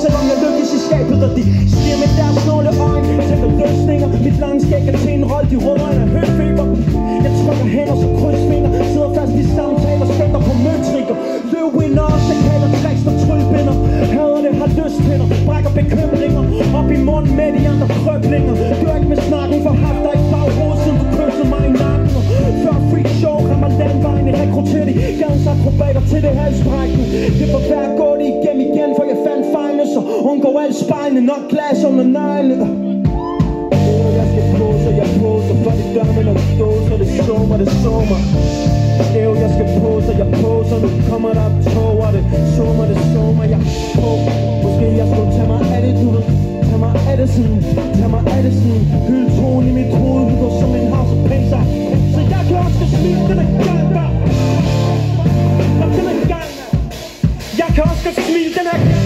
selvom jeg lykkes i skabet. Og de stiger med deres snåle øjne, tænker løsninger. Mit lange skæg er til en rold, de rødder en af høfeber. Jeg trykker hænder så krydsfinger, sidder fast i samtaler, spænder på møtrikker. Løvvinder, sakaler, tricks og trylbinder. Hader det, har lysthænder, brækker bekymringer. Op i munden med de andre krøblinger. Dør ikke med snakken, for haft dig i baghovedet, siden du kyssede mig i nakken. Før freak show rammer landvejen, rekrutterer de gadens akrobater til det halsbrækken. Det var hver gå det igennem igen, for jeg fandt fejlene, så undgår alle spejlene, nok glas under neglene. Jeg skal pose, jeg poser, for de dømme når de dåser, det sommer, det sommer. Jeg skal pose, jeg poser, nu kommer der tog, og det sommer, jeg på. Måske jeg skulle tage mig af det, du ved. Tag mig af det sådan, hylde tonen i mit hoved, du går som en house of painter. Så jeg kan også smile, den er gang der. Den er gang der. Jeg kan også smile, den er gang.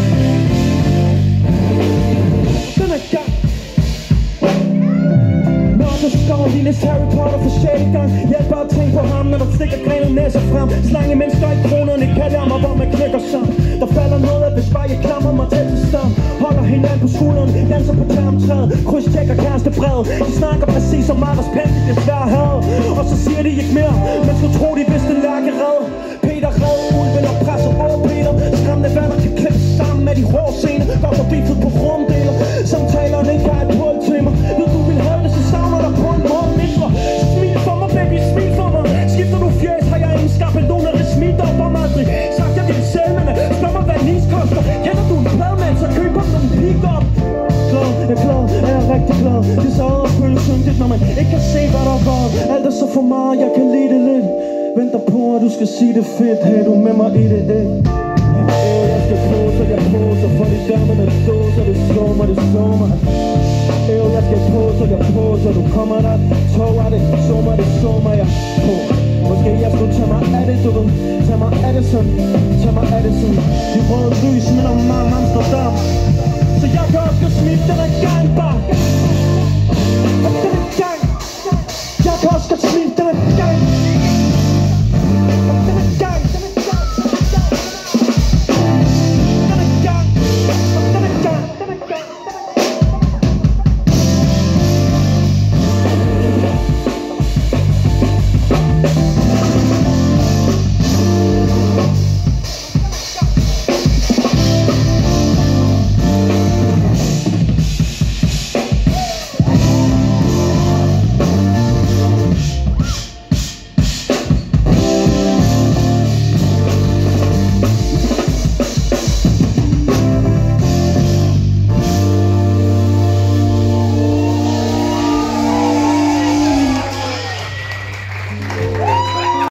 Den er gang. Så skår Lilles Harry Potter for 6. gang. Hjælp bare at tænke på ham, når der stikker grenet næser frem. Slange mennesker i kronerne, kalder mig, hvor man knækker sammen. Der falder noget af, hvis bare jeg klamrer mig tæt til stam. Holder hinanden på skulderen, danser på tarmtræet. Krydstjekker kærestebrevet. De snakker præcis som Maras Pen, de desværre havde. Og så siger de ikke mere, men skulle tro de vidste lærke red. Peter red, ulven og presser over Peter. Skræmmende vandet kan klippe sammen med de rå scener. Går forbi fed på rumdeler. Samtalerne ikke har et hul til mig. Når du vil have det, så savner der på en måde mindre. Smil for mig, baby, smil for mig. Skifter du fjæs, har jeg ingen skabeloner. Det smidt op om aldrig. Sagt jeg vil selv, men spørg mig hvad nis koster. Kender du en pladmand, så køber den pick-up. Glad, jeg er glad, jeg er rigtig glad. Det er så føles syndigt, når man ikke kan se hvad der var. Alt er så for meget, jeg kan lide det lidt. Venter på at du skal sige det fedt. Hey, du med mig i det, jeg skal pose, jeg poser. For de dømmerne dåser, det sommer, det sommer. Jeg skal pose, jeg poser. Nu kommer der tog af det sommer, jeg på. Måske jeg skulle tage mig af det, du ved. Tag mig af det sådan. De røde lys minder mig om Amsterdam. Så jeg kan også smile, den er gang.